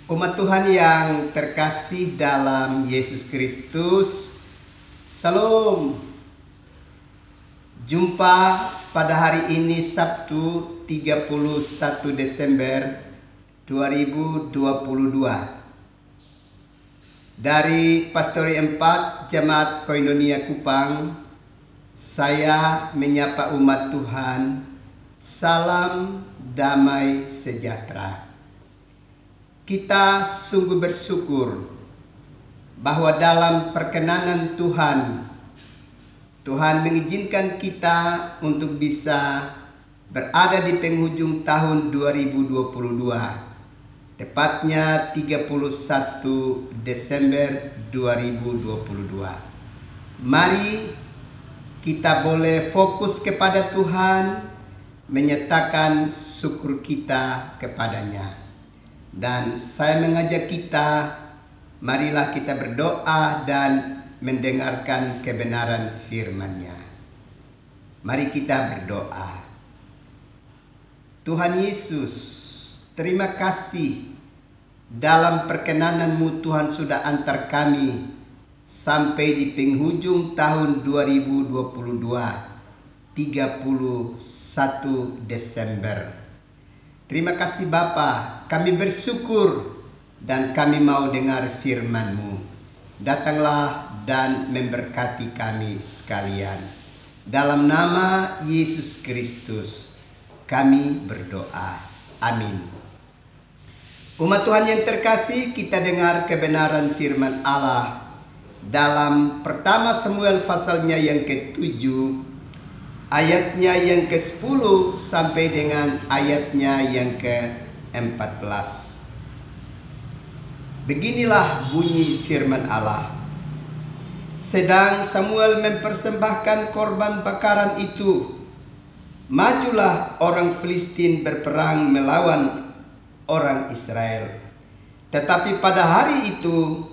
Umat Tuhan yang terkasih dalam Yesus Kristus, Salam. Jumpa pada hari ini Sabtu 31 Desember 2022 dari Pastori 4 Jemaat Koinonia Kupang. Saya menyapa umat Tuhan, salam damai sejahtera. Kita sungguh bersyukur bahwa dalam perkenanan Tuhan, Tuhan mengizinkan kita untuk bisa berada di penghujung tahun 2022, tepatnya 31 Desember 2022. Mari kita boleh fokus kepada Tuhan, menyatakan syukur kita kepadanya. Dan saya mengajak kita, marilah kita berdoa dan mendengarkan kebenaran firman-Nya. Mari kita berdoa. Tuhan Yesus, terima kasih dalam perkenanan-Mu Tuhan sudah antar kami sampai di penghujung tahun 2022, 31 Desember. Terima kasih Bapa, kami bersyukur dan kami mau dengar firman-Mu. Datanglah dan memberkati kami sekalian. Dalam nama Yesus Kristus kami berdoa. Amin. Umat Tuhan yang terkasih, kita dengar kebenaran firman Allah dalam pertama Samuel pasalnya yang ke-7, ayatnya yang ke-10 sampai dengan ayatnya yang ke-14. Beginilah bunyi firman Allah. Sedang Samuel mempersembahkan korban bakaran itu, majulah orang Filistin berperang melawan orang Israel. Tetapi pada hari itu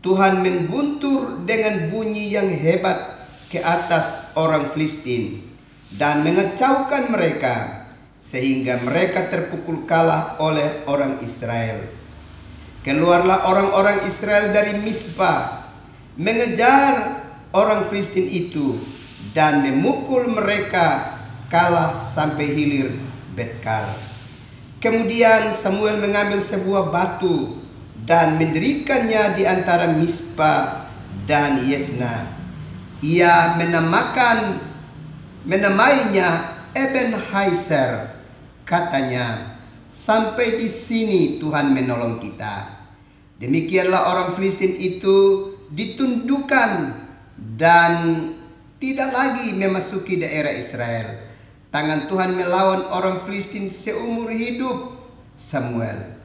Tuhan mengguntur dengan bunyi yang hebat ke atas orang Filistin dan mengacaukan mereka sehingga mereka terpukul kalah oleh orang Israel. Keluarlah orang-orang Israel dari Mispa, mengejar orang Filistin itu dan memukul mereka kalah sampai hilir Betkar. Kemudian Samuel mengambil sebuah batu dan mendirikannya di antara Mispa dan Yesna. Ia menamainya Ebenhaiser. Katanya, sampai di sini Tuhan menolong kita. Demikianlah orang Filistin itu ditundukkan dan tidak lagi memasuki daerah Israel. Tangan Tuhan melawan orang Filistin seumur hidup Samuel.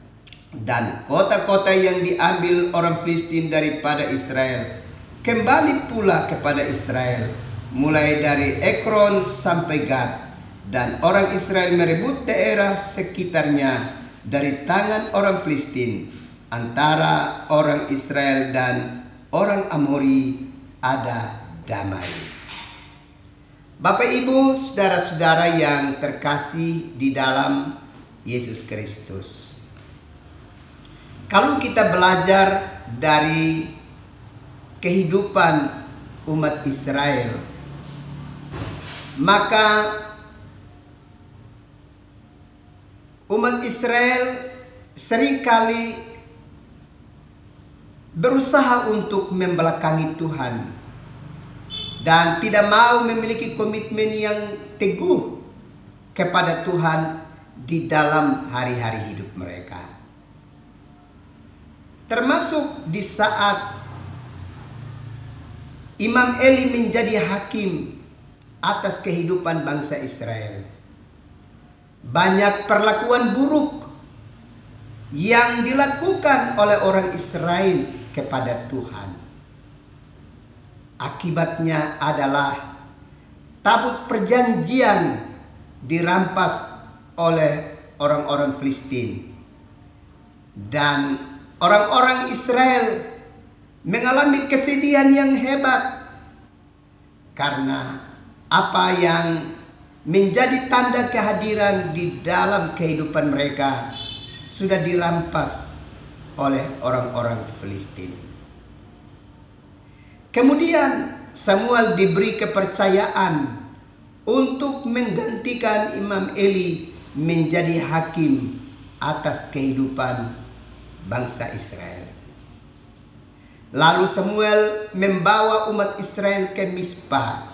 Dan kota-kota yang diambil orang Filistin daripada Israel kembali pula kepada Israel, mulai dari Ekron sampai Gad. Dan orang Israel merebut daerah sekitarnya dari tangan orang Filistin. Antara orang Israel dan orang Amori ada damai. Bapak Ibu, saudara-saudara yang terkasih di dalam Yesus Kristus. Kalau kita belajar dari kehidupan umat Israel, maka umat Israel seringkali berusaha untuk membelakangi Tuhan dan tidak mau memiliki komitmen yang teguh kepada Tuhan di dalam hari-hari hidup mereka. Termasuk di saat Imam Eli menjadi hakim atas kehidupan bangsa Israel. Banyak perlakuan buruk yang dilakukan oleh orang Israel kepada Tuhan. Akibatnya adalah tabut perjanjian dirampas oleh orang-orang Filistin. Dan orang-orang Israel mengalami kesedihan yang hebat karena apa yang menjadi tanda kehadiran di dalam kehidupan mereka sudah dirampas oleh orang-orang Filistin. Kemudian Samuel diberi kepercayaan untuk menggantikan Imam Eli menjadi hakim atas kehidupan bangsa Israel. Lalu Samuel membawa umat Israel ke Mizpah.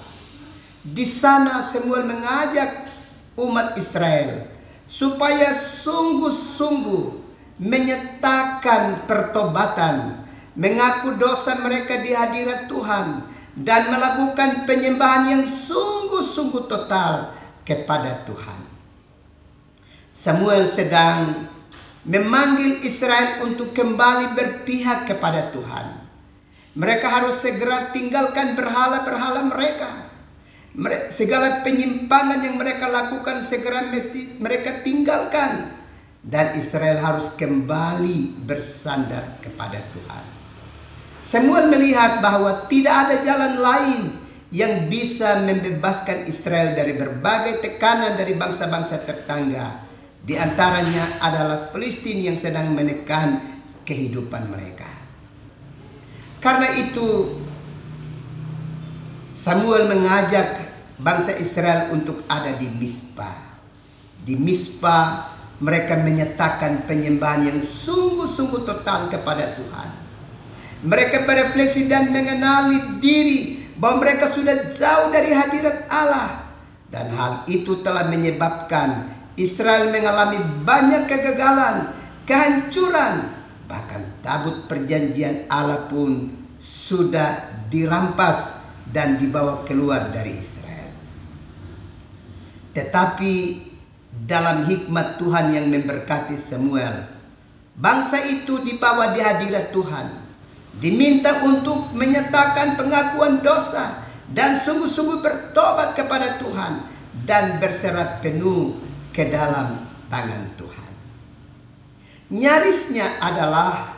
Di sana Samuel mengajak umat Israel supaya sungguh-sungguh menyatakan pertobatan, mengaku dosa mereka di hadirat Tuhan, dan melakukan penyembahan yang sungguh-sungguh total kepada Tuhan. Samuel sedang memanggil Israel untuk kembali berpihak kepada Tuhan. Mereka harus segera tinggalkan berhala-berhala mereka. Segala penyimpangan yang mereka lakukan segera mesti mereka tinggalkan. Dan Israel harus kembali bersandar kepada Tuhan. Samuel melihat bahwa tidak ada jalan lain yang bisa membebaskan Israel dari berbagai tekanan dari bangsa-bangsa tetangga. Di antaranya adalah Filistin yang sedang menekan kehidupan mereka. Karena itu Samuel mengajak bangsa Israel untuk ada di Mizpah. Di Mizpah mereka menyatakan penyembahan yang sungguh-sungguh total kepada Tuhan. Mereka berefleksi dan mengenali diri bahwa mereka sudah jauh dari hadirat Allah. Dan hal itu telah menyebabkan Israel mengalami banyak kegagalan, kehancuran. Bahkan tabut perjanjian Allah pun sudah dirampas dan dibawa keluar dari Israel. Tetapi dalam hikmat Tuhan yang memberkati Samuel, bangsa itu dibawa di hadirat Tuhan, diminta untuk menyatakan pengakuan dosa dan sungguh-sungguh bertobat kepada Tuhan dan berserah penuh ke dalam tangan Tuhan. Nyarisnya adalah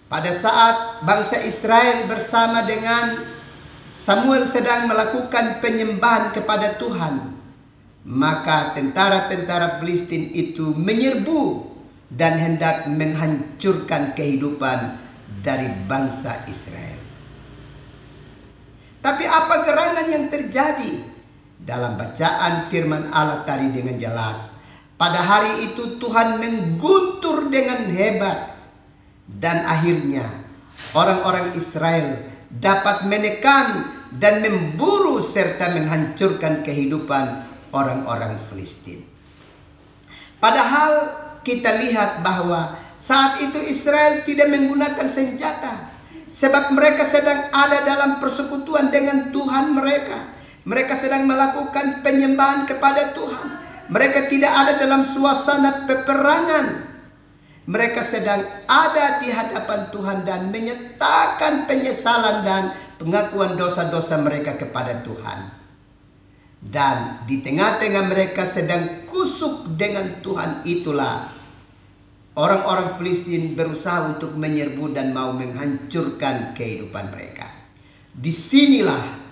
pada saat bangsa Israel bersama dengan Samuel sedang melakukan penyembahan kepada Tuhan, maka tentara-tentara Filistin itu menyerbu dan hendak menghancurkan kehidupan dari bangsa Israel. Tapi apa gerangan yang terjadi? Dalam bacaan firman Allah tadi dengan jelas, pada hari itu Tuhan mengguntur dengan hebat, dan akhirnya orang-orang Israel dapat menekan dan memburu serta menghancurkan kehidupan orang-orang Filistin. Padahal kita lihat bahwa saat itu Israel tidak menggunakan senjata, sebab mereka sedang ada dalam persekutuan dengan Tuhan mereka. Mereka sedang melakukan penyembahan kepada Tuhan. Mereka tidak ada dalam suasana peperangan. Mereka sedang ada di hadapan Tuhan dan menyatakan penyesalan dan pengakuan dosa-dosa mereka kepada Tuhan. Dan di tengah-tengah mereka sedang kusuk dengan Tuhan itulah orang-orang Filistin berusaha untuk menyerbu dan mau menghancurkan kehidupan mereka. Disinilah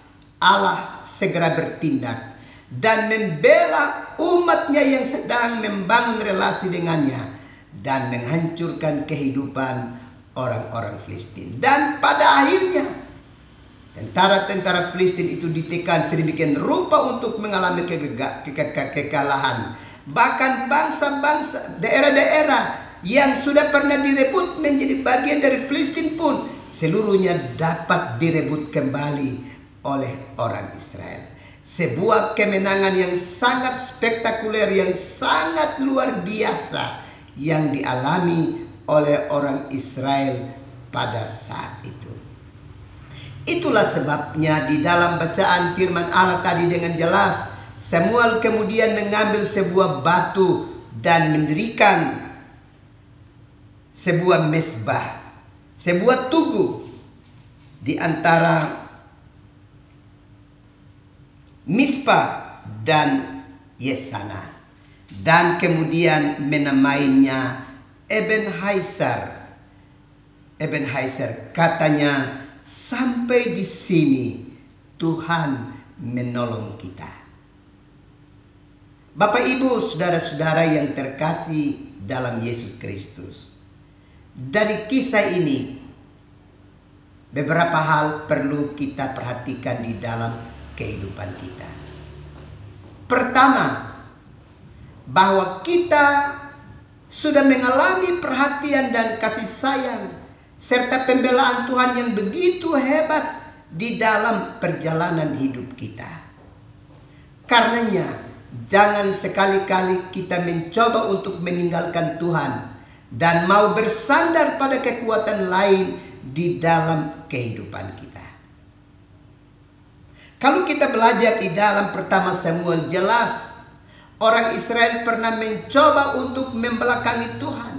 Allah segera bertindak dan membela umatnya yang sedang membangun relasi dengannya dan menghancurkan kehidupan orang-orang Filistin. Dan pada akhirnya tentara-tentara Filistin itu ditekan sedemikian rupa untuk mengalami kekalahan. Bahkan bangsa-bangsa, daerah-daerah yang sudah pernah direbut menjadi bagian dari Filistin pun seluruhnya dapat direbut kembali oleh orang Israel. Sebuah kemenangan yang sangat spektakuler, yang sangat luar biasa yang dialami oleh orang Israel pada saat itu. Itulah sebabnya di dalam bacaan firman Allah tadi dengan jelas, Samuel kemudian mengambil sebuah batu dan mendirikan sebuah mezbah, sebuah tugu di antara Mizpah dan Yesana, dan kemudian menamainya Ebenezer. Ebenezer, katanya, sampai di sini Tuhan menolong kita. Bapak Ibu, saudara-saudara yang terkasih dalam Yesus Kristus, dari kisah ini, beberapa hal perlu kita perhatikan di dalam kehidupan kita. Pertama, bahwa kita sudah mengalami perhatian dan kasih sayang serta pembelaan Tuhan yang begitu hebat di dalam perjalanan hidup kita. Karenanya, jangan sekali-kali kita mencoba untuk meninggalkan Tuhan dan mau bersandar pada kekuatan lain di dalam kehidupan kita. Kalau kita belajar di dalam pertama Samuel, jelas orang Israel pernah mencoba untuk membelakangi Tuhan,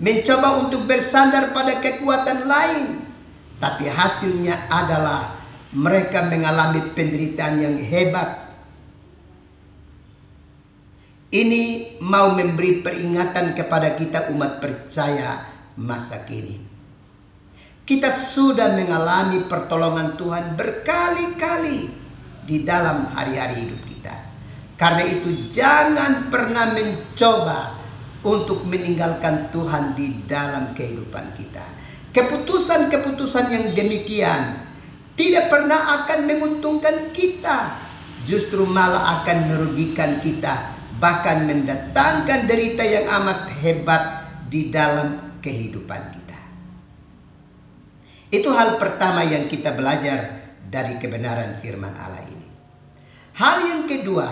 mencoba untuk bersandar pada kekuatan lain, tapi hasilnya adalah mereka mengalami penderitaan yang hebat. Ini mau memberi peringatan kepada kita umat percaya masa kini. Kita sudah mengalami pertolongan Tuhan berkali-kali di dalam hari-hari hidup kita. Karena itu jangan pernah mencoba untuk meninggalkan Tuhan di dalam kehidupan kita. Keputusan-keputusan yang demikian tidak pernah akan menguntungkan kita, justru malah akan merugikan kita, bahkan mendatangkan derita yang amat hebat di dalam kehidupan kita. Itu hal pertama yang kita belajar dari kebenaran firman Allah ini. Hal yang kedua,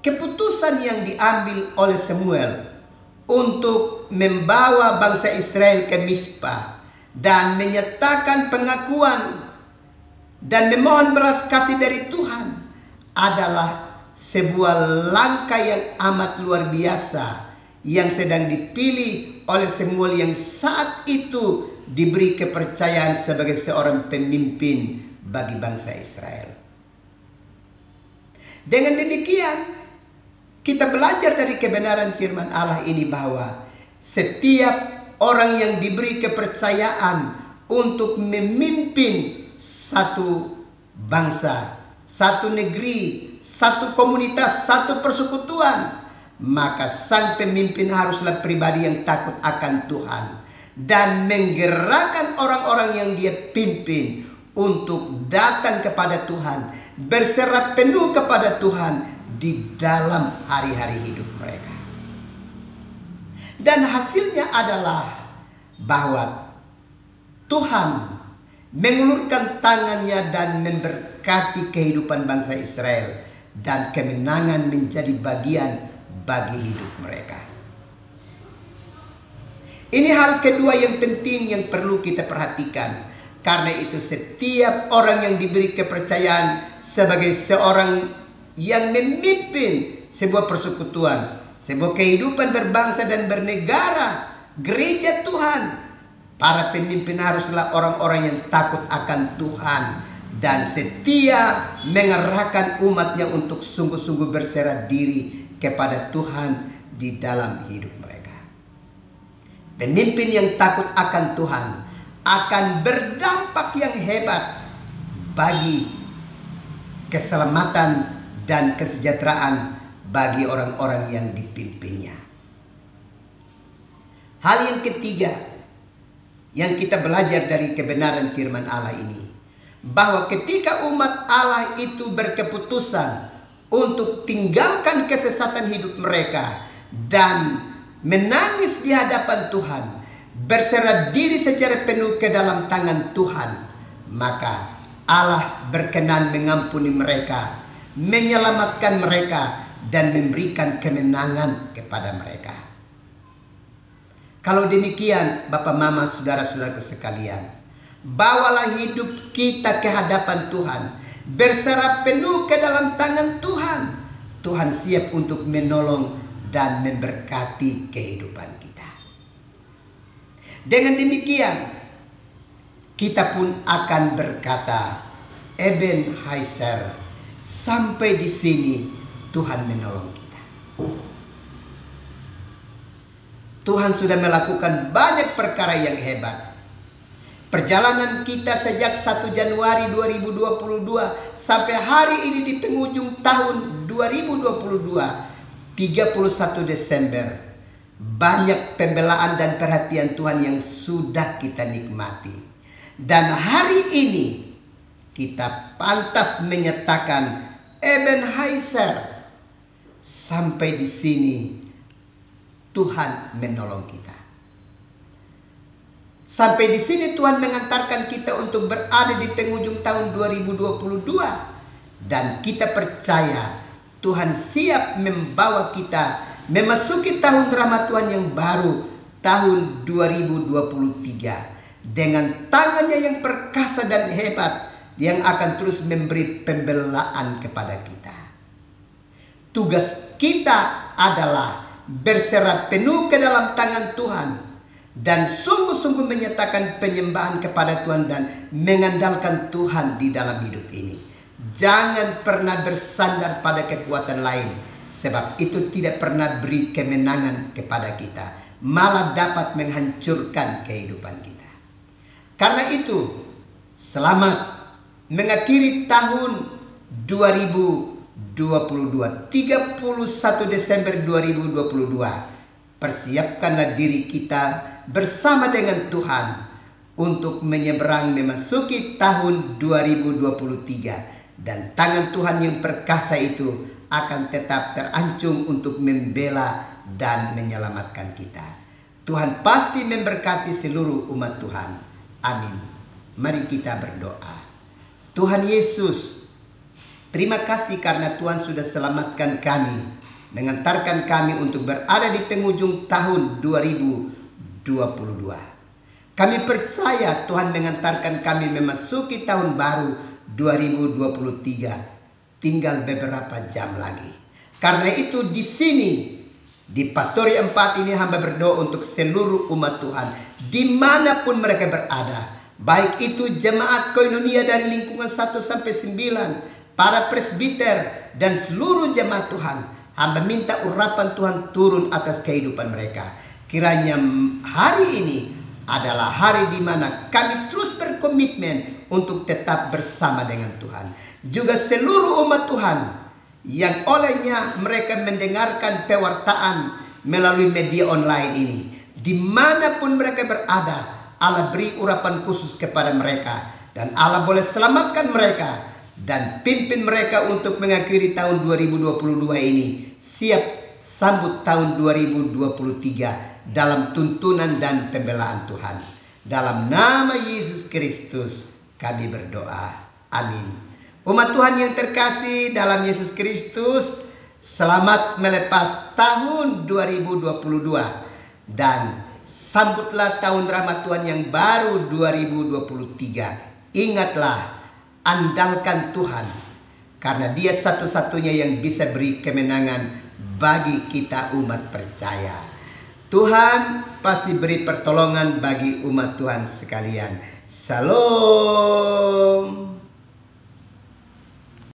keputusan yang diambil oleh Samuel untuk membawa bangsa Israel ke Mizpah dan menyatakan pengakuan dan memohon belas kasih dari Tuhan adalah sebuah langkah yang amat luar biasa yang sedang dipilih oleh Samuel yang saat itu diberi kepercayaan sebagai seorang pemimpin bagi bangsa Israel. Dengan demikian, kita belajar dari kebenaran firman Allah ini bahwa setiap orang yang diberi kepercayaan untuk memimpin satu bangsa, satu negeri, satu komunitas, satu persekutuan, maka sang pemimpin haruslah pribadi yang takut akan Tuhan dan menggerakkan orang-orang yang dia pimpin untuk datang kepada Tuhan, berserah penuh kepada Tuhan di dalam hari-hari hidup mereka. Dan hasilnya adalah bahwa Tuhan mengulurkan tangannya dan memberkati kehidupan bangsa Israel, dan kemenangan menjadi bagian bagi hidup mereka. Ini hal kedua yang penting yang perlu kita perhatikan. Karena itu setiap orang yang diberi kepercayaan sebagai seorang yang memimpin sebuah persekutuan, sebuah kehidupan berbangsa dan bernegara, gereja Tuhan, para pemimpin haruslah orang-orang yang takut akan Tuhan dan setia mengarahkan umatnya untuk sungguh-sungguh berserah diri kepada Tuhan di dalam hidup mereka. Pemimpin yang takut akan Tuhan akan berdampak yang hebat bagi keselamatan dan kesejahteraan bagi orang-orang yang dipimpinnya. Hal yang ketiga yang kita belajar dari kebenaran firman Allah ini, bahwa ketika umat Allah itu berkeputusan untuk tinggalkan kesesatan hidup mereka dan menangis di hadapan Tuhan, berserah diri secara penuh ke dalam tangan Tuhan, maka Allah berkenan mengampuni mereka, menyelamatkan mereka, dan memberikan kemenangan kepada mereka. Kalau demikian, Bapak, Mama, saudara-saudaraku sekalian, bawalah hidup kita ke hadapan Tuhan, berserah penuh ke dalam tangan Tuhan. Tuhan siap untuk menolong dan memberkati kehidupan kita. Dengan demikian, kita pun akan berkata, Ebenezer, sampai di sini Tuhan menolong kita. Tuhan sudah melakukan banyak perkara yang hebat. Perjalanan kita sejak 1 Januari 2022 sampai hari ini di penghujung tahun 2022, 31 Desember banyak pembelaan dan perhatian Tuhan yang sudah kita nikmati. Dan hari ini kita pantas menyatakan Ebenezer, sampai di sini Tuhan menolong kita. Sampai di sini Tuhan mengantarkan kita untuk berada di penghujung tahun 2022. Dan kita percaya Tuhan siap membawa kita memasuki tahun rahmat Tuhan yang baru, tahun 2023. Dengan tangannya yang perkasa dan hebat, yang akan terus memberi pembelaan kepada kita. Tugas kita adalah berserah penuh ke dalam tangan Tuhan dan sungguh-sungguh menyatakan penyembahan kepada Tuhan dan mengandalkan Tuhan di dalam hidup ini. Jangan pernah bersandar pada kekuatan lain, sebab itu tidak pernah beri kemenangan kepada kita, malah dapat menghancurkan kehidupan kita. Karena itu, selamat mengakhiri tahun 2022, 31 Desember 2022. Persiapkanlah diri kita bersama dengan Tuhan untuk menyeberang memasuki tahun 2023. Dan tangan Tuhan yang perkasa itu akan tetap terancung untuk membela dan menyelamatkan kita. Tuhan pasti memberkati seluruh umat Tuhan. Amin. Mari kita berdoa. Tuhan Yesus, terima kasih karena Tuhan sudah selamatkan kami, mengantarkan kami untuk berada di penghujung tahun 2022. Kami percaya Tuhan mengantarkan kami memasuki tahun baru 2023. Tinggal beberapa jam lagi. Karena itu di sini, di Pastori 4 ini hamba berdoa untuk seluruh umat Tuhan dimanapun mereka berada. Baik itu jemaat koinonia dari lingkungan 1 sampai 9, para presbiter dan seluruh jemaat Tuhan. Hamba minta urapan Tuhan turun atas kehidupan mereka. Kiranya hari ini adalah hari di mana kami terus berkomitmen untuk tetap bersama dengan Tuhan. Juga seluruh umat Tuhan yang olehnya mereka mendengarkan pewartaan melalui media online ini. Dimanapun mereka berada, Allah beri urapan khusus kepada mereka. Dan Allah boleh selamatkan mereka dan pimpin mereka untuk mengakhiri tahun 2022 ini. Siap sambut tahun 2023 dalam tuntunan dan pembelaan Tuhan. Dalam nama Yesus Kristus kami berdoa. Amin. Umat Tuhan yang terkasih dalam Yesus Kristus, selamat melepas tahun 2022 dan sambutlah tahun rahmat Tuhan yang baru 2023. Ingatlah, andalkan Tuhan karena Dia satu-satunya yang bisa beri kemenangan bagi kita umat percaya. Tuhan pasti beri pertolongan bagi umat Tuhan sekalian. Shalom.